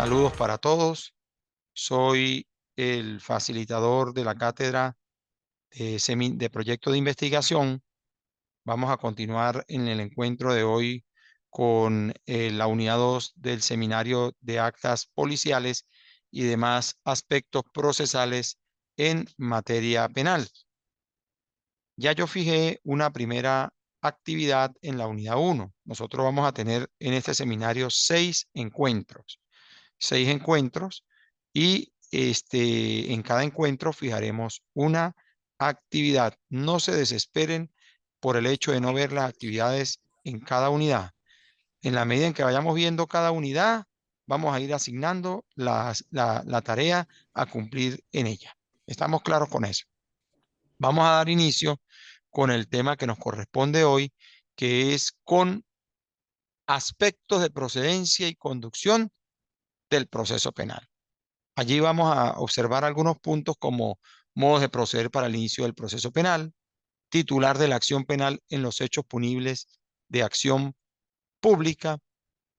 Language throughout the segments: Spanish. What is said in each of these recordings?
Saludos para todos. Soy el facilitador de la cátedra de proyecto de investigación. Vamos a continuar en el encuentro de hoy con la unidad 2 del seminario de actas policiales y demás aspectos procesales en materia penal. Ya yo fijé una primera actividad en la unidad 1. Nosotros vamos a tener en este seminario 6 encuentros y en cada encuentro fijaremos una actividad. No se desesperen por el hecho de no ver las actividades en cada unidad. En la medida en que vayamos viendo cada unidad, vamos a ir asignando la tarea a cumplir en ella. ¿Estamos claros con eso? Vamos a dar inicio con el tema que nos corresponde hoy, que es con aspectos de procedencia y conducción del proceso penal. Allí vamos a observar algunos puntos como modos de proceder para el inicio del proceso penal, titular de la acción penal en los hechos punibles de acción pública,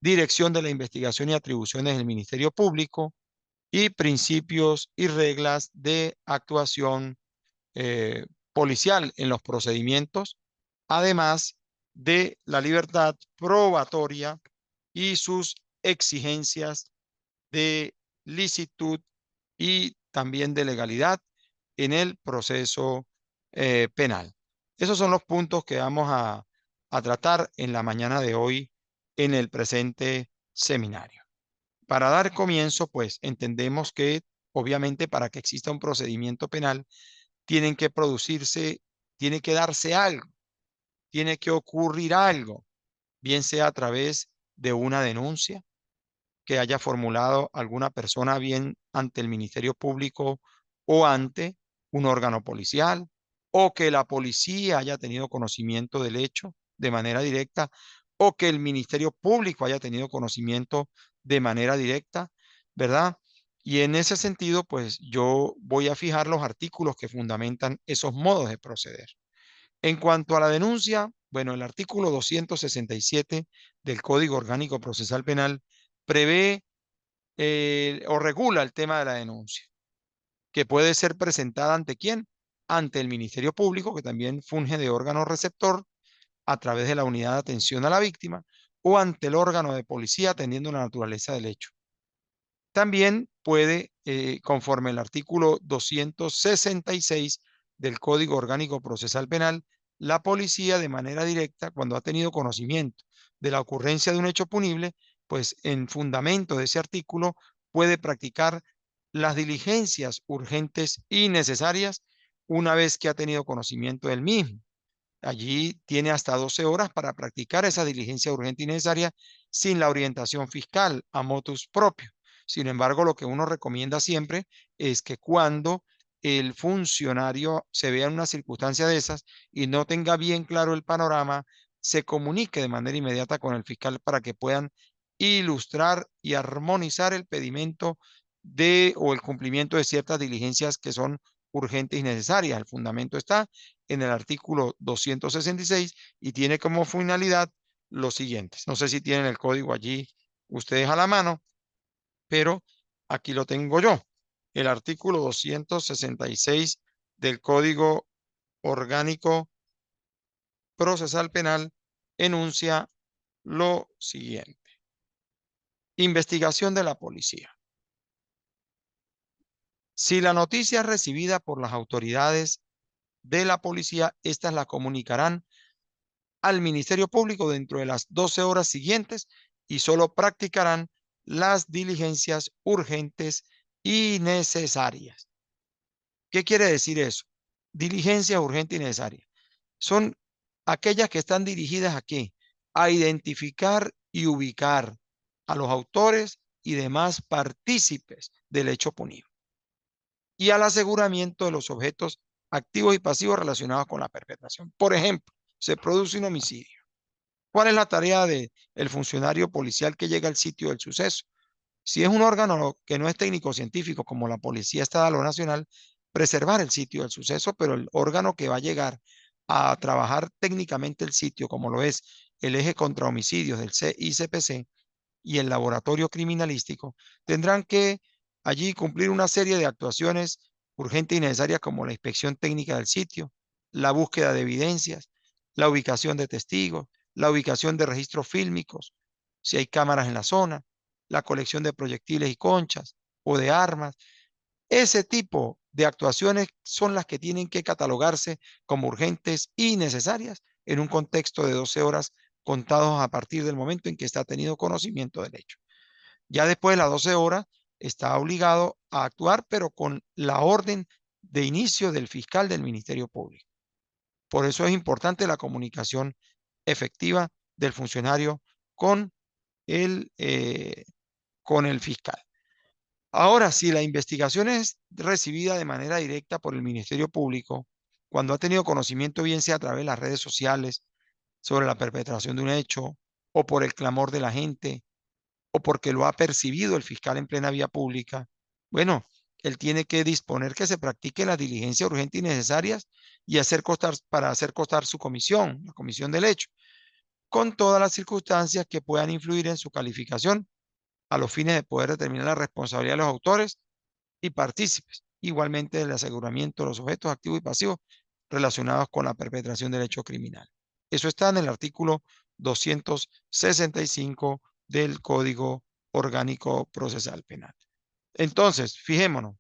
dirección de la investigación y atribuciones del Ministerio Público y principios y reglas de actuación eh, policial en los procedimientos, además de la libertad probatoria y sus exigencias de licitud y también de legalidad en el proceso penal. Esos son los puntos que vamos a tratar en la mañana de hoy en el presente seminario. Para dar comienzo, pues entendemos que obviamente para que exista un procedimiento penal tienen que producirse, tiene que darse algo, tiene que ocurrir algo, bien sea a través de una denuncia que haya formulado alguna persona bien ante el Ministerio Público o ante un órgano policial, o que la policía haya tenido conocimiento del hecho de manera directa, o que el Ministerio Público haya tenido conocimiento de manera directa, ¿verdad? Y en ese sentido, pues yo voy a fijar los artículos que fundamentan esos modos de proceder. En cuanto a la denuncia, bueno, el artículo 267 del Código Orgánico Procesal Penal prevé o regula el tema de la denuncia, que puede ser presentada ante quién, ante el Ministerio Público, que también funge de órgano receptor a través de la unidad de atención a la víctima, o ante el órgano de policía atendiendo la naturaleza del hecho. También puede, conforme el artículo 266 del Código Orgánico Procesal Penal, la policía de manera directa, cuando ha tenido conocimiento de la ocurrencia de un hecho punible, pues en fundamento de ese artículo puede practicar las diligencias urgentes y necesarias una vez que ha tenido conocimiento del mismo. Allí tiene hasta 12 horas para practicar esa diligencia urgente y necesaria sin la orientación fiscal a motus propio. Sin embargo, lo que uno recomienda siempre es que cuando el funcionario se vea en una circunstancia de esas y no tenga bien claro el panorama, se comunique de manera inmediata con el fiscal para que puedan ilustrar y armonizar el pedimento de o el cumplimiento de ciertas diligencias que son urgentes y necesarias. El fundamento está en el artículo 266 y tiene como finalidad los siguientes. No sé si tienen el código allí ustedes a la mano, pero aquí lo tengo yo. El artículo 266 del Código Orgánico Procesal Penal enuncia lo siguiente. Investigación de la policía. Si la noticia es recibida por las autoridades de la policía, estas la comunicarán al Ministerio Público dentro de las 12 horas siguientes y solo practicarán las diligencias urgentes y necesarias. ¿Qué quiere decir eso? Diligencias urgentes y necesarias. Son aquellas que están dirigidas ¿a qué? A identificar y ubicar a los autores y demás partícipes del hecho punible y al aseguramiento de los objetos activos y pasivos relacionados con la perpetración. Por ejemplo, se produce un homicidio. ¿Cuál es la tarea del funcionario policial que llega al sitio del suceso? Si es un órgano que no es técnico-científico como la Policía Estatal o Nacional, preservar el sitio del suceso, pero el órgano que va a llegar a trabajar técnicamente el sitio, como lo es el eje contra homicidios del CICPC, y el laboratorio criminalístico tendrán que allí cumplir una serie de actuaciones urgentes y necesarias como la inspección técnica del sitio, la búsqueda de evidencias, la ubicación de testigos, la ubicación de registros fílmicos, si hay cámaras en la zona, la colección de proyectiles y conchas o de armas. Ese tipo de actuaciones son las que tienen que catalogarse como urgentes y necesarias en un contexto de 12 horas contados a partir del momento en que está tenido conocimiento del hecho. Ya después de las 12 horas está obligado a actuar, pero con la orden de inicio del fiscal del Ministerio Público. Por eso es importante la comunicación efectiva del funcionario con con el fiscal. Ahora, si la investigación es recibida de manera directa por el Ministerio Público, cuando ha tenido conocimiento, bien sea a través de las redes sociales sobre la perpetración de un hecho, o por el clamor de la gente, o porque lo ha percibido el fiscal en plena vía pública, bueno, él tiene que disponer que se practique las diligencias urgentes y necesarias y para hacer constar su comisión, la comisión del hecho, con todas las circunstancias que puedan influir en su calificación a los fines de poder determinar la responsabilidad de los autores y partícipes, igualmente del aseguramiento de los objetos activos y pasivos relacionados con la perpetración del hecho criminal. Eso está en el artículo 265 del Código Orgánico Procesal Penal. Entonces, fijémonos,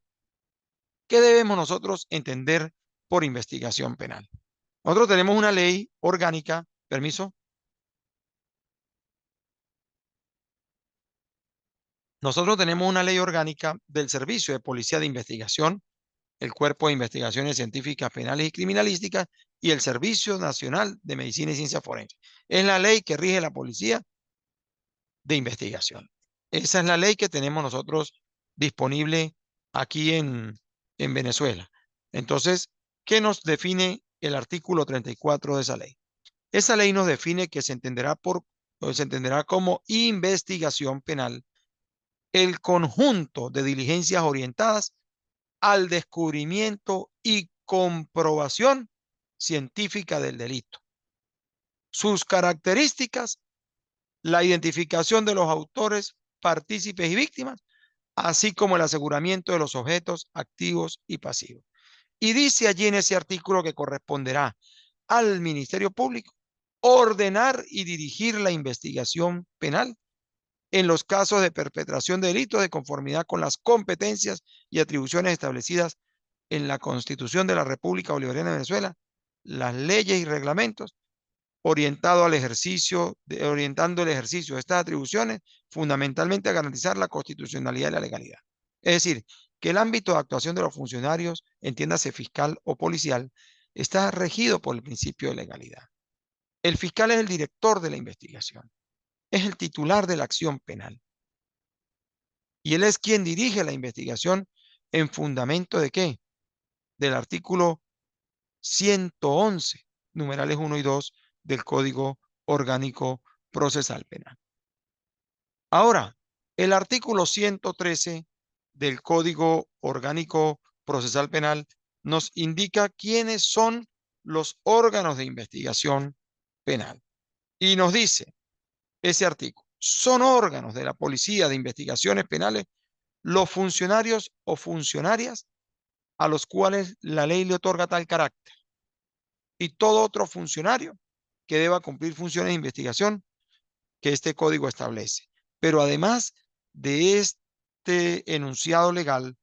¿qué debemos nosotros entender por investigación penal? Nosotros tenemos una ley orgánica, permiso, nosotros tenemos una ley orgánica del Servicio de Policía de Investigación, el Cuerpo de Investigaciones Científicas Penales y Criminalísticas y el Servicio Nacional de Medicina y Ciencia Forense. Es la ley que rige la policía de investigación. Esa es la ley que tenemos nosotros disponible aquí en Venezuela. Entonces, ¿qué nos define el artículo 34 de esa ley? Esa ley nos define que se entenderá como investigación penal el conjunto de diligencias orientadas al descubrimiento y comprobación científica del delito. Sus características, la identificación de los autores, partícipes y víctimas, así como el aseguramiento de los objetos activos y pasivos. Y dice allí en ese artículo que corresponderá al Ministerio Público ordenar y dirigir la investigación penal en los casos de perpetración de delitos de conformidad con las competencias y atribuciones establecidas en la Constitución de la República Bolivariana de Venezuela, las leyes y reglamentos orientando el ejercicio de estas atribuciones fundamentalmente a garantizar la constitucionalidad y la legalidad. Es decir, que el ámbito de actuación de los funcionarios, entiéndase fiscal o policial, está regido por el principio de legalidad. El fiscal es el director de la investigación, es el titular de la acción penal y él es quien dirige la investigación en fundamento de qué? Del artículo 111, numerales 1 y 2 del Código Orgánico Procesal Penal. Ahora, el artículo 113 del Código Orgánico Procesal Penal nos indica quiénes son los órganos de investigación penal. Y nos dice ese artículo, son órganos de la Policía de Investigaciones Penales los funcionarios o funcionarias a los cuales la ley le otorga tal carácter y todo otro funcionario que deba cumplir funciones de investigación que este código establece. Pero además de este enunciado legal,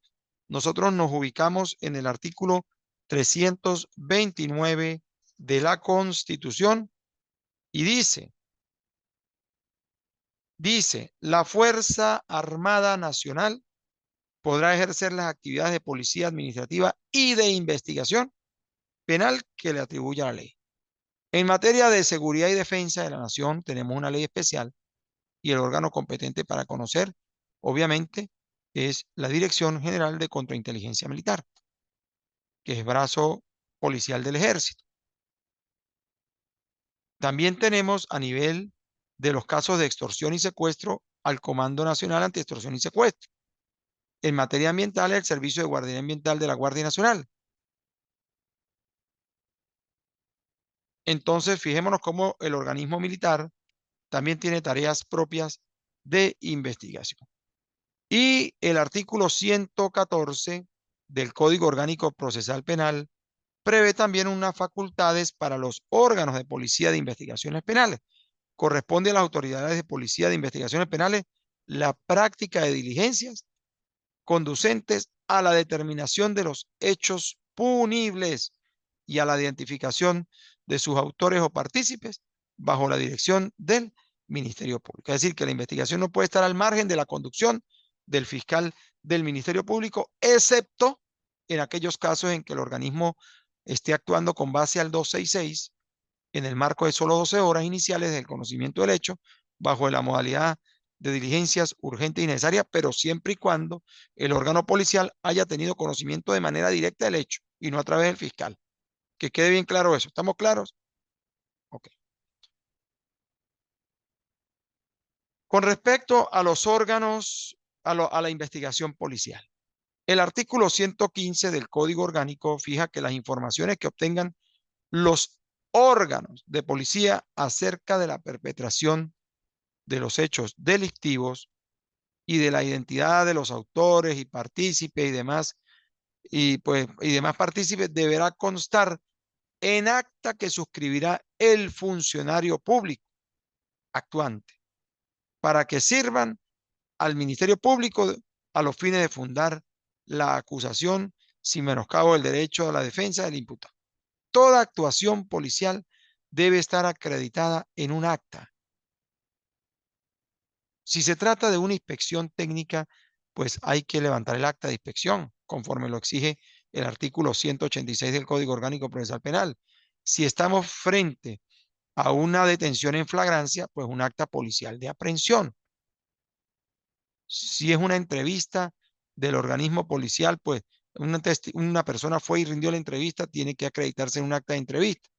nosotros nos ubicamos en el artículo 329 de la Constitución y dice, la Fuerza Armada Nacional podrá ejercer las actividades de policía administrativa y de investigación penal que le atribuya la ley. En materia de seguridad y defensa de la nación, tenemos una ley especial y el órgano competente para conocer, obviamente, es la Dirección General de Contrainteligencia Militar, que es brazo policial del ejército. También tenemos a nivel de los casos de extorsión y secuestro al Comando Nacional Ante Extorsión y Secuestro. En materia ambiental, el Servicio de Guardia Ambiental de la Guardia Nacional. Entonces, fijémonos cómo el organismo militar también tiene tareas propias de investigación. Y el artículo 114 del Código Orgánico Procesal Penal prevé también unas facultades para los órganos de policía de investigaciones penales. Corresponde a las autoridades de policía de investigaciones penales la práctica de diligencias conducentes a la determinación de los hechos punibles y a la identificación de sus autores o partícipes bajo la dirección del Ministerio Público. Es decir, que la investigación no puede estar al margen de la conducción del fiscal del Ministerio Público, excepto en aquellos casos en que el organismo esté actuando con base al 266 en el marco de solo 12 horas iniciales del conocimiento del hecho, bajo la modalidad de diligencias urgentes y necesarias, pero siempre y cuando el órgano policial haya tenido conocimiento de manera directa del hecho y no a través del fiscal. Que quede bien claro eso. ¿Estamos claros? Ok. Con respecto a los órganos, a la investigación policial. El artículo 115 del Código Orgánico fija que las informaciones que obtengan los órganos de policía acerca de la perpetración de los hechos delictivos y de la identidad de los autores y partícipes y demás, y demás partícipes deberá constar en acta que suscribirá el funcionario público actuante para que sirvan al Ministerio Público a los fines de fundar la acusación sin menoscabo del derecho a la defensa del imputado. Toda actuación policial debe estar acreditada en un acta. Si se trata de una inspección técnica, pues hay que levantar el acta de inspección, conforme lo exige el artículo 186 del Código Orgánico Procesal Penal. Si estamos frente a una detención en flagrancia, pues un acta policial de aprehensión. Si es una entrevista del organismo policial, pues una persona fue y rindió la entrevista, tiene que acreditarse en un acta de entrevista.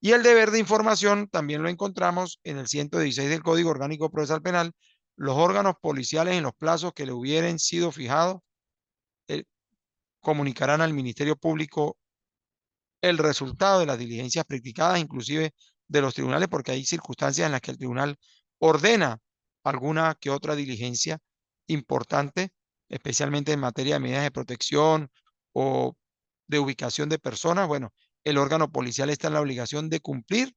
Y el deber de información también lo encontramos en el 116 del Código Orgánico Procesal Penal. Los órganos policiales en los plazos que le hubieran sido fijados eh, comunicarán al Ministerio Público el resultado de las diligencias practicadas, inclusive de los tribunales, porque hay circunstancias en las que el tribunal ordena alguna que otra diligencia importante, especialmente en materia de medidas de protección o de ubicación de personas. Bueno, el órgano policial está en la obligación de cumplir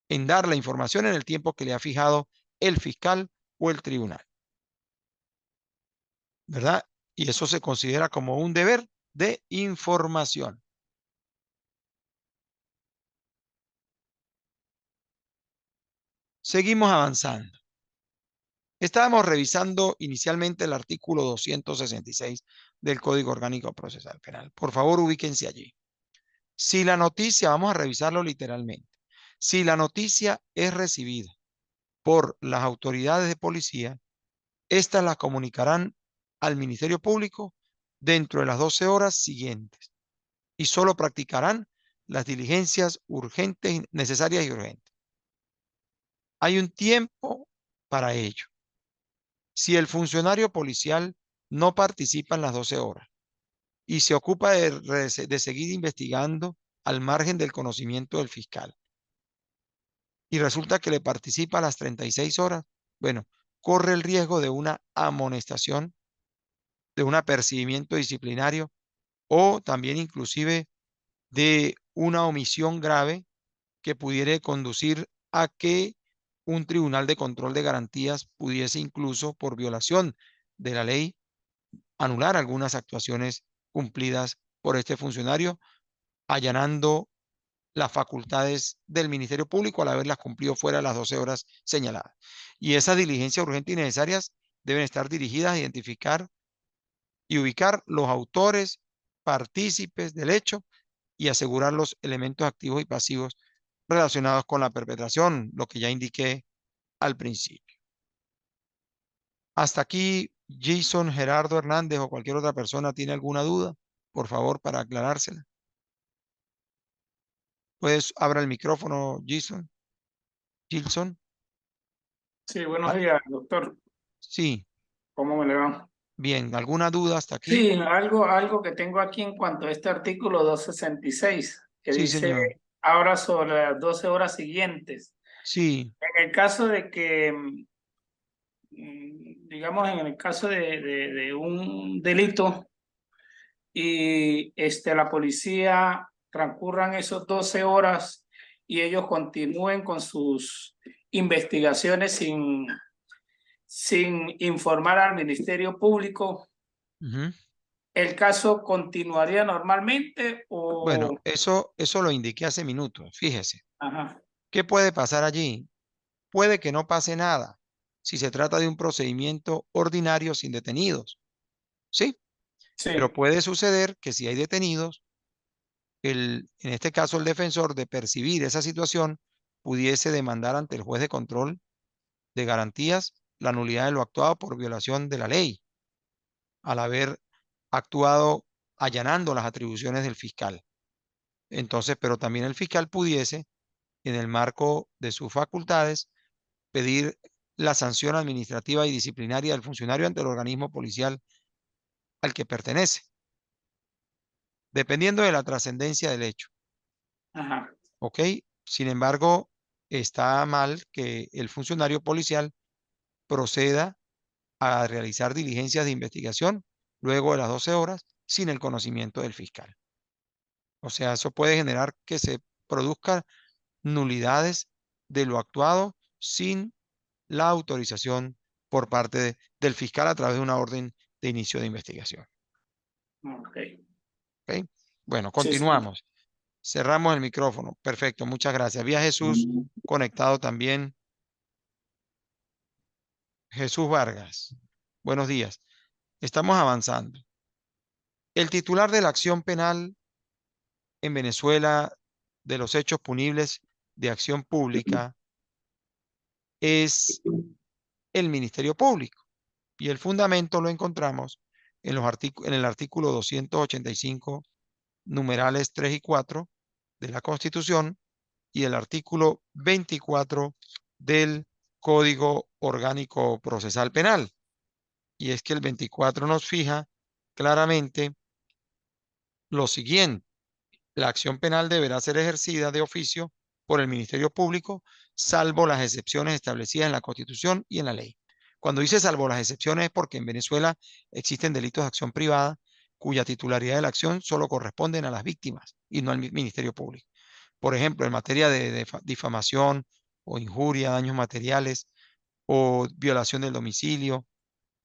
en dar la información en el tiempo que le ha fijado el fiscal o el tribunal, ¿verdad? Y eso se considera como un deber de información. Seguimos avanzando. Estábamos revisando inicialmente el artículo 266 del Código Orgánico Procesal Penal. Por favor, ubíquense allí. Si la noticia, vamos a revisarlo literalmente, si la noticia es recibida por las autoridades de policía, estas la comunicarán al Ministerio Público dentro de las 12 horas siguientes y solo practicarán las diligencias urgentes, necesarias y urgentes. Hay un tiempo para ello. Si el funcionario policial no participa en las 12 horas y se ocupa de seguir investigando al margen del conocimiento del fiscal y resulta que le participa a las 36 horas, bueno, corre el riesgo de una amonestación, de un apercibimiento disciplinario o también inclusive de una omisión grave que pudiera conducir a que un tribunal de control de garantías pudiese incluso por violación de la ley anular algunas actuaciones cumplidas por este funcionario, allanando las facultades del Ministerio Público al haberlas cumplido fuera de las 12 horas señaladas. Y esas diligencias urgentes y necesarias deben estar dirigidas a identificar y ubicar los autores, partícipes del hecho y asegurar los elementos activos y pasivos relacionados con la perpetración, lo que ya indiqué al principio. Hasta aquí, Jason, Gerardo Hernández o cualquier otra persona tiene alguna duda, por favor, para aclarársela. Puedes abra el micrófono, Jason. Gilson. Sí, buenos Ah, días, doctor. sí, ¿Cómo me le va? bien. ¿Alguna duda hasta aquí? Sí, algo que tengo aquí en cuanto a este artículo 266, que Sí, dice, señor. ahora sobre las 12 horas siguientes. Sí, En el caso de que digamos, en el caso de un delito y la policía transcurran esos 12 horas y ellos continúen con sus investigaciones sin informar al Ministerio Público, Ujú. ¿el caso continuaría normalmente o...? Bueno, eso lo indiqué hace minutos. Fíjese, Ajá, ¿qué puede pasar allí? Puede que no pase nada si se trata de un procedimiento ordinario sin detenidos, ¿sí? Pero sí, puede suceder que si hay detenidos, en este caso el defensor, de percibir esa situación, pudiese demandar ante el juez de control de garantías la nulidad de lo actuado por violación de la ley, al haber actuado allanando las atribuciones del fiscal. Entonces, pero también el fiscal pudiese, en el marco de sus facultades, pedir la sanción administrativa y disciplinaria del funcionario ante el organismo policial al que pertenece, dependiendo de la trascendencia del hecho. ajá, ¿Ok? Sin embargo, está mal que el funcionario policial proceda a realizar diligencias de investigación luego de las 12 horas sin el conocimiento del fiscal. O sea, eso puede generar que se produzcan nulidades de lo actuado sin la autorización por parte del fiscal a través de una orden de inicio de investigación. ok. ¿Ok? Bueno, Sí, sí. continuamos. Cerramos el micrófono. Perfecto, muchas gracias. Había Jesús conectado también. Jesús Vargas. Buenos días. Estamos avanzando. El titular de la acción penal en Venezuela de los hechos punibles de acción pública es el Ministerio Público. Y el fundamento lo encontramos en el artículo 285, numerales 3 y 4 de la Constitución y el artículo 24 del Código Orgánico Procesal Penal. Y es que el 24 nos fija claramente lo siguiente: la acción penal deberá ser ejercida de oficio por el Ministerio Público, salvo las excepciones establecidas en la Constitución y en la ley. Cuando dice salvo las excepciones es porque en Venezuela existen delitos de acción privada cuya titularidad de la acción solo corresponden a las víctimas y no al Ministerio Público. Por ejemplo, en materia de difamación o injuria, daños materiales o violación del domicilio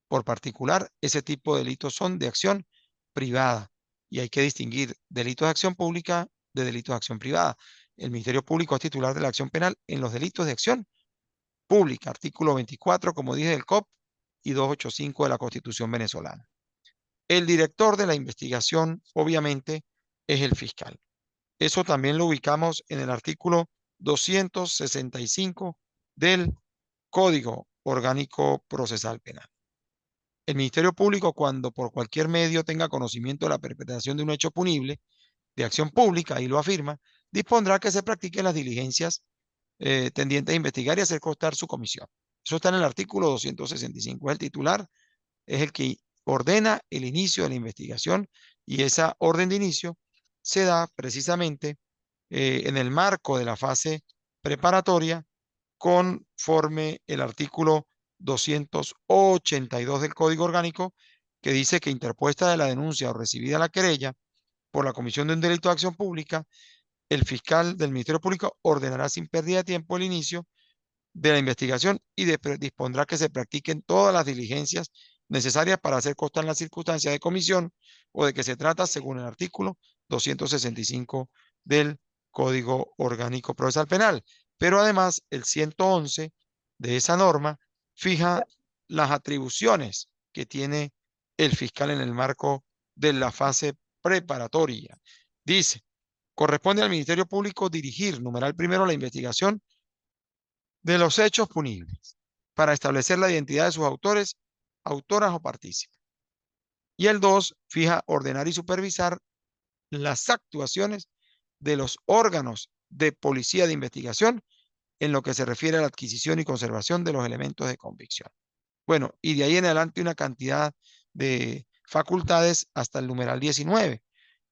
por particular, ese tipo de delitos son de acción privada y hay que distinguir delitos de acción pública de delitos de acción privada. El Ministerio Público es titular de la acción penal en los delitos de acción pública, artículo 24, como dije, del COP y 285 de la Constitución venezolana. El director de la investigación, obviamente, es el fiscal. Eso también lo ubicamos en el artículo 265 del Código Orgánico Procesal Penal. El Ministerio Público, cuando por cualquier medio tenga conocimiento de la perpetración de un hecho punible de acción pública y lo afirma, dispondrá que se practiquen las diligencias tendientes a investigar y hacer constar su comisión. Eso está en el artículo 265. El titular es el que ordena el inicio de la investigación y esa orden de inicio se da precisamente en el marco de la fase preparatoria conforme el artículo 282 del Código Orgánico, que dice que interpuesta de la denuncia o recibida la querella por la comisión de un delito de acción pública, el fiscal del Ministerio Público ordenará sin pérdida de tiempo el inicio de la investigación y dispondrá que se practiquen todas las diligencias necesarias para hacer constar las circunstancias de comisión o de que se trata según el artículo 265 del Código Orgánico Procesal Penal. Pero además, el 111 de esa norma fija las atribuciones que tiene el fiscal en el marco de la fase preparatoria. Dice, corresponde al Ministerio Público dirigir, numeral primero, la investigación de los hechos punibles para establecer la identidad de sus autores, autoras o partícipes. Y el 2 fija ordenar y supervisar las actuaciones de los órganos de policía de investigación en lo que se refiere a la adquisición y conservación de los elementos de convicción. Bueno, y de ahí en adelante una cantidad de facultades hasta el numeral 19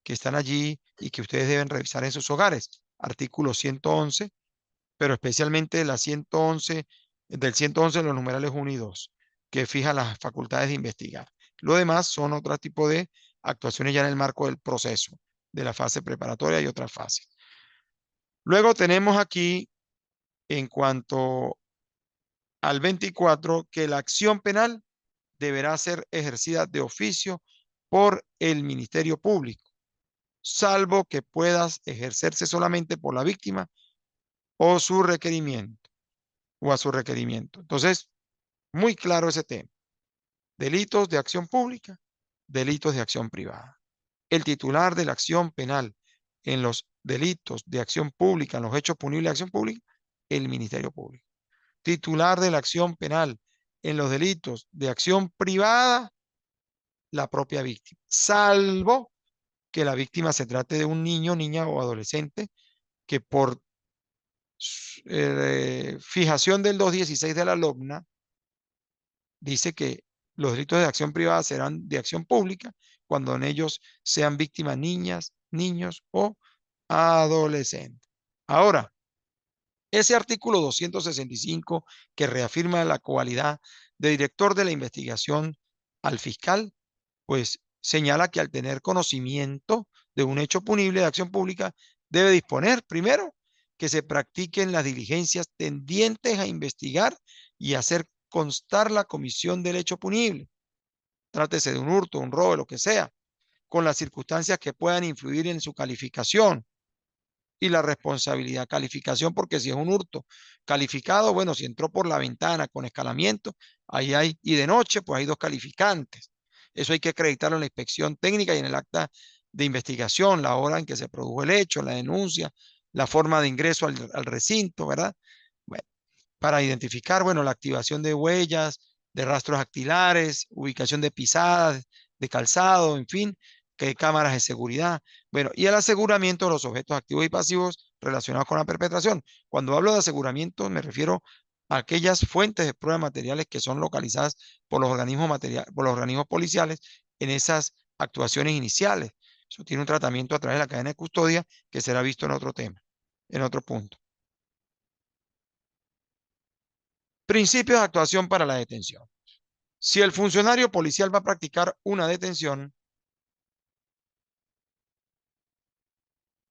que están allí y que ustedes deben revisar en sus hogares. Artículo 111, pero especialmente la 111, del 111 los numerales 1 y 2. que fija las facultades de investigar. Lo demás son otro tipo de actuaciones ya en el marco del proceso, de la fase preparatoria y otras fases. Luego tenemos aquí, en cuanto al 24, que la acción penal deberá ser ejercida de oficio por el Ministerio Público, salvo que puedas ejercerse solamente por la víctima o su requerimiento, o a su requerimiento. Entonces, muy claro ese tema. Delitos de acción pública, delitos de acción privada. El titular de la acción penal en los delitos de acción pública, en los hechos punibles de acción pública, el Ministerio Público. Titular de la acción penal en los delitos de acción privada, la propia víctima, salvo que la víctima se trate de un niño, niña o adolescente que por fijación del 216 de la LOGNA dice que los delitos de acción privada serán de acción pública cuando en ellos sean víctimas niñas, niños o adolescentes. Ahora, ese artículo 265 que reafirma la cualidad de director de la investigación al fiscal, pues señala que al tener conocimiento de un hecho punible de acción pública, debe disponer primero que se practiquen las diligencias tendientes a investigar y hacer constar la comisión del hecho punible. Trátese de un hurto, un robo, lo que sea, con las circunstancias que puedan influir en su calificación y la responsabilidad. Calificación, porque si es un hurto calificado, bueno, si entró por la ventana con escalamiento, ahí hay, y de noche, pues hay dos calificantes. Eso hay que acreditarlo en la inspección técnica y en el acta de investigación, la hora en que se produjo el hecho, la denuncia, la forma de ingreso al recinto, ¿verdad? Bueno, para identificar, bueno, la activación de huellas, de rastros dactilares, ubicación de pisadas, de calzado, en fin, que cámaras de seguridad. Bueno, y el aseguramiento de los objetos activos y pasivos relacionados con la perpetración. Cuando hablo de aseguramiento, me refiero a aquellas fuentes de pruebas materiales que son localizadas por los por los organismos policiales en esas actuaciones iniciales. Eso tiene un tratamiento a través de la cadena de custodia que será visto en otro tema, en otro punto. Principios de actuación para la detención. Si el funcionario policial va a practicar una detención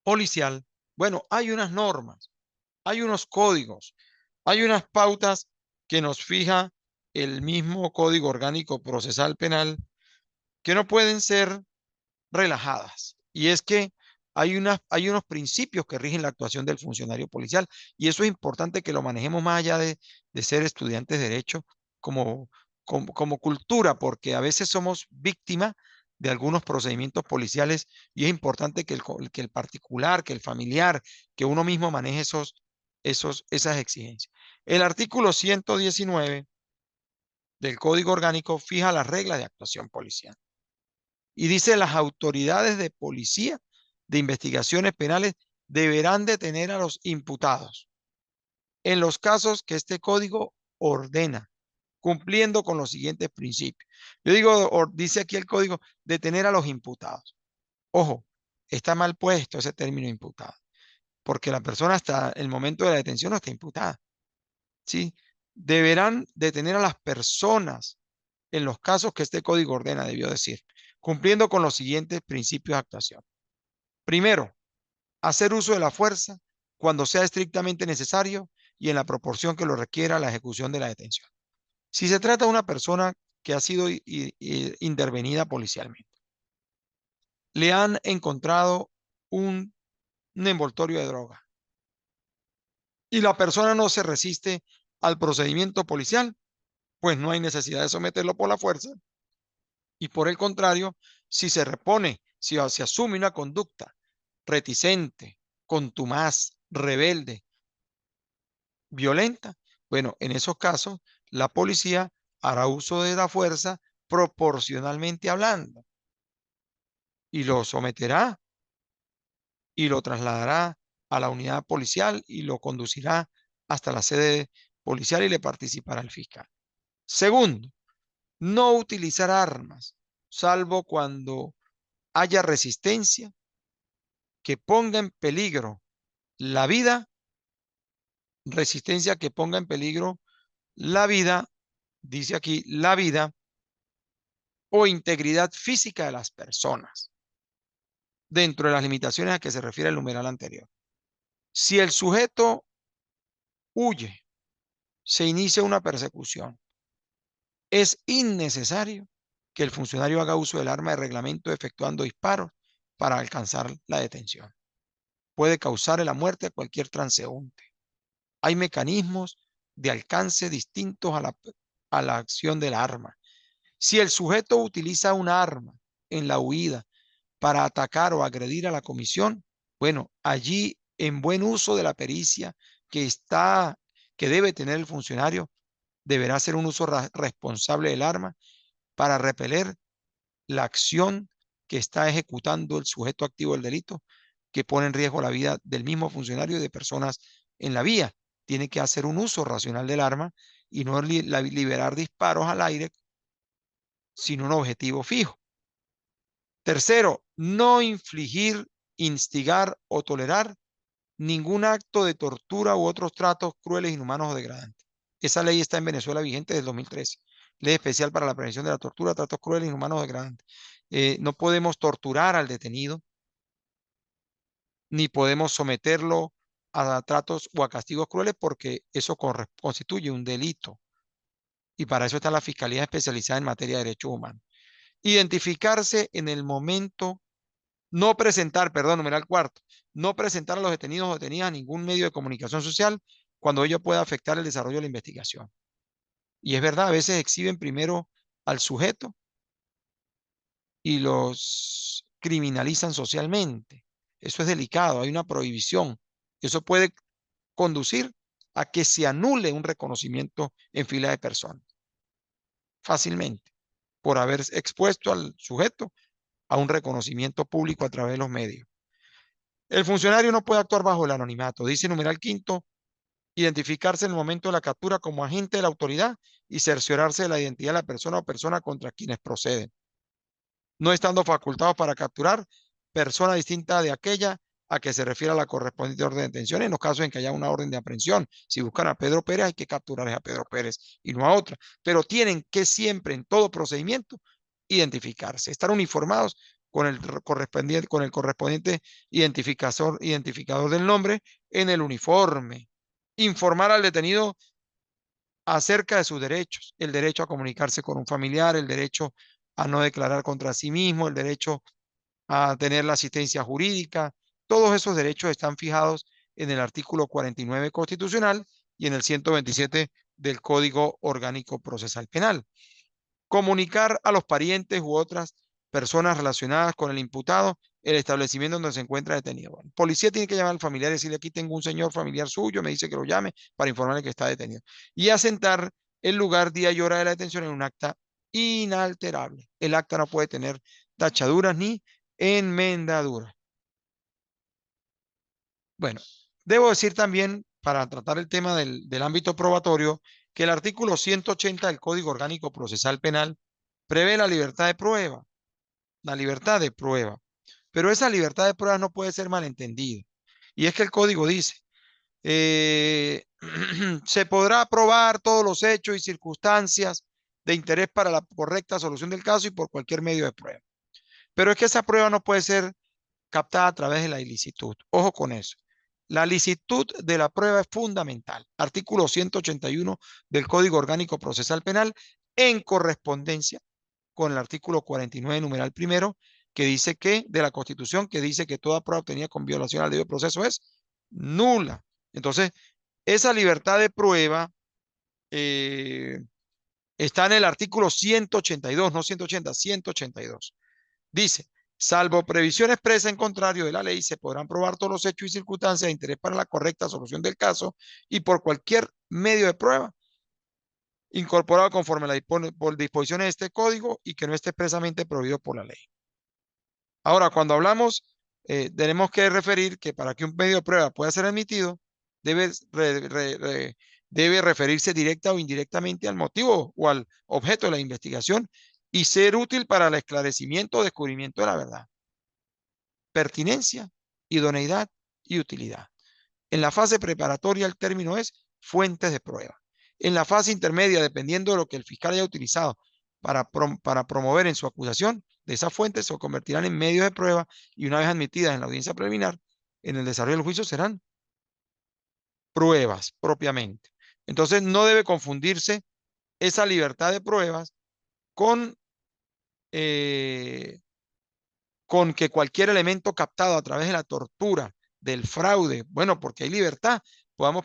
policial, bueno, hay unas normas, hay unos códigos, hay unas pautas que nos fija el mismo Código Orgánico Procesal Penal que no pueden ser relajadas. Y es que hay unos principios que rigen la actuación del funcionario policial y eso es importante que lo manejemos más allá de ser estudiantes de derecho como, como cultura, porque a veces somos víctimas de algunos procedimientos policiales y es importante que el particular, que el familiar, que uno mismo maneje esas exigencias. El artículo 119 del Código Orgánico fija las reglas de actuación policial. Y dice, las autoridades de policía de investigaciones penales deberán detener a los imputados en los casos que este código ordena, cumpliendo con los siguientes principios. Yo digo, dice aquí el código, detener a los imputados. Ojo, está mal puesto ese término imputado, porque la persona hasta el momento de la detención no está imputada. ¿Sí? Deberán detener a las personas en los casos que este código ordena, debió decir, cumpliendo con los siguientes principios de actuación. Primero, hacer uso de la fuerza cuando sea estrictamente necesario y en la proporción que lo requiera la ejecución de la detención. Si se trata de una persona que ha sido intervenida policialmente, le han encontrado un envoltorio de droga y la persona no se resiste al procedimiento policial, pues no hay necesidad de someterlo por la fuerza. Y por el contrario, si se repone, si se asume una conducta reticente, contumaz, rebelde, violenta, bueno, en esos casos la policía hará uso de la fuerza proporcionalmente hablando y lo someterá y lo trasladará a la unidad policial y lo conducirá hasta la sede policial y le participará el fiscal. Segundo, no utilizar armas, salvo cuando haya resistencia que ponga en peligro la vida, resistencia que ponga en peligro la vida dice aquí, la vida o integridad física de las personas, dentro de las limitaciones a que se refiere el numeral anterior. Si el sujeto huye, se inicia una persecución, es innecesario que el funcionario haga uso del arma de reglamento efectuando disparos para alcanzar la detención. Puede causarle la muerte a cualquier transeúnte. Hay mecanismos de alcance distintos a la acción del arma. Si el sujeto utiliza un arma en la huida para atacar o agredir a la comisión, bueno, allí en buen uso de la pericia que está, que debe tener el funcionario, deberá hacer un uso responsable del arma para repeler la acción que está ejecutando el sujeto activo del delito, que pone en riesgo la vida del mismo funcionario y de personas en la vía. Tiene que hacer un uso racional del arma y no liberar disparos al aire sin un objetivo fijo. Tercero, no infligir, instigar o tolerar ningún acto de tortura u otros tratos crueles, inhumanos o degradantes. Esa ley está en Venezuela vigente desde el 2013. Ley especial para la prevención de la tortura, tratos crueles, inhumanos o degradantes. No podemos torturar al detenido, ni podemos someterlo a tratos o a castigos crueles porque eso constituye un delito. Y para eso está la Fiscalía Especializada en Materia de Derechos Humanos. Identificarse en el momento, no presentar, perdón, numeral cuarto, no presentar a los detenidos o detenidas a ningún medio de comunicación social cuando ello pueda afectar el desarrollo de la investigación. Y es verdad, a veces exhiben primero al sujeto y los criminalizan socialmente. Eso es delicado, hay una prohibición. Eso puede conducir a que se anule un reconocimiento en fila de personas fácilmente por haber expuesto al sujeto a un reconocimiento público a través de los medios. El funcionario no puede actuar bajo el anonimato. Dice numeral quinto, identificarse en el momento de la captura como agente de la autoridad y cerciorarse de la identidad de la persona o persona contra quienes proceden, no estando facultados para capturar persona distinta de aquella a que se refiere a la correspondiente orden de detención en los casos en que haya una orden de aprehensión. Si buscan a Pedro Pérez, hay que capturar a Pedro Pérez y no a otra, pero tienen que siempre en todo procedimiento identificarse, estar uniformados con el correspondiente identificador del nombre en el uniforme, informar al detenido acerca de sus derechos, el derecho a comunicarse con un familiar, el derecho a no declarar contra sí mismo, el derecho a tener la asistencia jurídica. Todos esos derechos están fijados en el artículo 49 constitucional y en el 127 del Código Orgánico Procesal Penal. Comunicar a los parientes u otras personas relacionadas con el imputado el establecimiento donde se encuentra detenido. Bueno, el policía tiene que llamar al familiar y decirle, aquí tengo un señor familiar suyo, me dice que lo llame para informarle que está detenido. Y asentar el lugar, día y hora de la detención en un acta inalterable. El acta no puede tener tachaduras ni enmendaduras. Bueno, debo decir también, para tratar el tema del ámbito probatorio, que el artículo 180 del Código Orgánico Procesal Penal prevé la libertad de prueba, pero esa libertad de prueba no puede ser malentendida. Y es que el código dice, eh, se podrá probar todos los hechos y circunstancias de interés para la correcta solución del caso y por cualquier medio de prueba. Pero es que esa prueba no puede ser captada a través de la ilicitud. Ojo con eso. La licitud de la prueba es fundamental. Artículo 181 del Código Orgánico Procesal Penal en correspondencia con el artículo 49, numeral primero, que dice que, de la Constitución, que dice que toda prueba obtenida con violación al debido proceso es nula. Entonces, esa libertad de prueba está en el artículo 182, no 180, 182. Dice, salvo previsión expresa en contrario de la ley, se podrán probar todos los hechos y circunstancias de interés para la correcta solución del caso y por cualquier medio de prueba incorporado conforme a las disposiciones de este código y que no esté expresamente prohibido por la ley. Ahora, cuando hablamos, tenemos que referir que para que un medio de prueba pueda ser admitido, debe, debe referirse directa o indirectamente al motivo o al objeto de la investigación y ser útil para el esclarecimiento o descubrimiento de la verdad. Pertinencia, idoneidad y utilidad. En la fase preparatoria el término es fuentes de prueba. En la fase intermedia, dependiendo de lo que el fiscal haya utilizado para promover en su acusación, de esas fuentes se convertirán en medios de prueba y una vez admitidas en la audiencia preliminar, en el desarrollo del juicio serán pruebas propiamente. Entonces no debe confundirse esa libertad de pruebas con, eh, con que cualquier elemento captado a través de la tortura, del fraude, bueno, porque hay libertad, podamos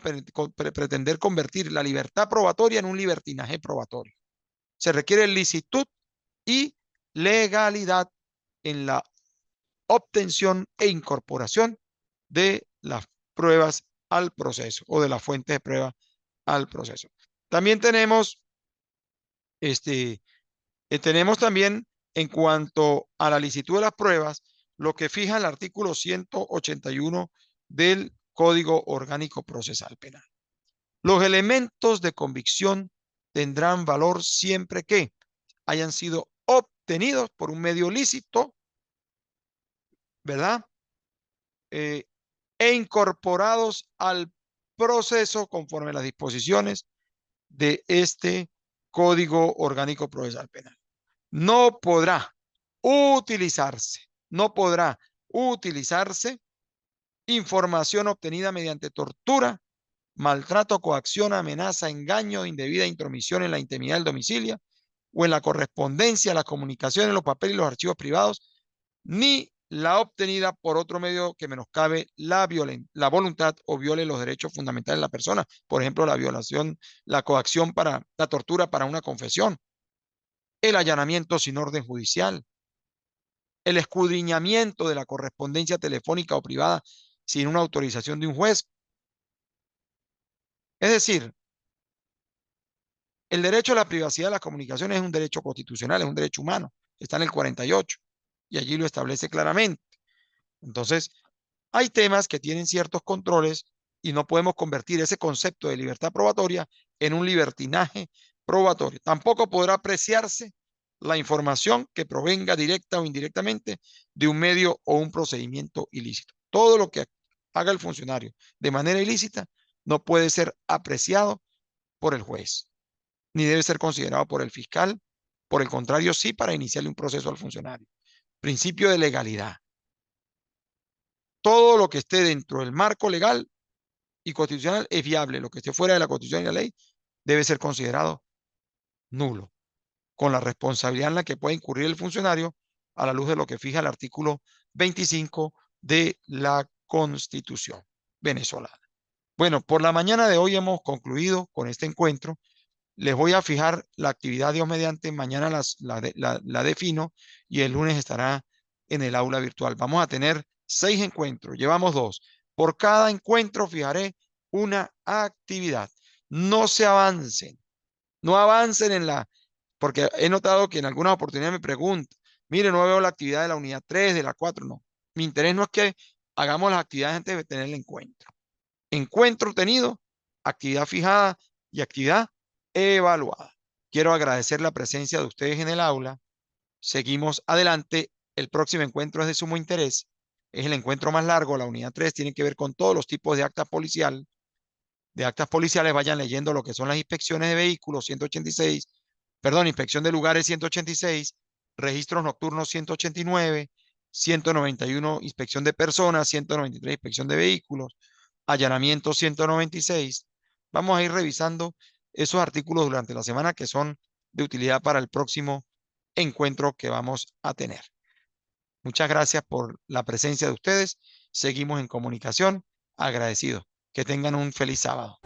pretender convertir la libertad probatoria en un libertinaje probatorio. Se requiere licitud y legalidad en la obtención e incorporación de las pruebas al proceso o de las fuentes de prueba al proceso. También tenemos también en cuanto a la licitud de las pruebas, lo que fija el artículo 181 del Código Orgánico Procesal Penal. Los elementos de convicción tendrán valor siempre que hayan sido obtenidos por un medio lícito, ¿verdad? E incorporados al proceso conforme a las disposiciones de este Código Orgánico Procesal Penal. No podrá utilizarse información obtenida mediante tortura, maltrato, coacción, amenaza, engaño, indebida intromisión en la intimidad del domicilio o en la correspondencia, las comunicaciones, los papeles y los archivos privados, ni la obtenida por otro medio que menoscabe la voluntad o viole los derechos fundamentales de la persona. Por ejemplo, la violación, la coacción para la tortura para una confesión, el allanamiento sin orden judicial, el escudriñamiento de la correspondencia telefónica o privada sin una autorización de un juez. Es decir, el derecho a la privacidad de las comunicaciones es un derecho constitucional, es un derecho humano, está en el 48 y allí lo establece claramente. Entonces, hay temas que tienen ciertos controles y no podemos convertir ese concepto de libertad probatoria en un libertinaje probatorio. Tampoco podrá apreciarse la información que provenga directa o indirectamente de un medio o un procedimiento ilícito. Todo lo que haga el funcionario de manera ilícita no puede ser apreciado por el juez, ni debe ser considerado por el fiscal. Por el contrario, sí, para iniciarle un proceso al funcionario. Principio de legalidad. Todo lo que esté dentro del marco legal y constitucional es viable. Lo que esté fuera de la Constitución y la ley debe ser considerado nulo, con la responsabilidad en la que puede incurrir el funcionario a la luz de lo que fija el artículo 25 de la Constitución venezolana. Bueno, por la mañana de hoy hemos concluido con este encuentro. Les voy a fijar la actividad Dios mediante, mañana la defino y el lunes estará en el aula virtual. Vamos a tener 6 encuentros, llevamos 2. Por cada encuentro fijaré una actividad. No se avancen, no avancen porque he notado que en algunas oportunidades me preguntan, mire, no veo la actividad de la unidad 3, de la 4, no. Mi interés no es que hagamos las actividades antes de tener el encuentro. Encuentro tenido, actividad fijada y actividad evaluada. Quiero agradecer la presencia de ustedes en el aula. Seguimos adelante. El próximo encuentro es de sumo interés. Es el encuentro más largo. La unidad 3 tiene que ver con todos los tipos de actas policiales. De actas policiales vayan leyendo lo que son las inspecciones de vehículos 186, perdón, inspección de lugares 186, registros nocturnos 189, 191 inspección de personas, 193 inspección de vehículos, allanamiento 196. Vamos a ir revisando esos artículos durante la semana que son de utilidad para el próximo encuentro que vamos a tener. Muchas gracias por la presencia de ustedes. Seguimos en comunicación. Agradecidos. Que tengan un feliz sábado.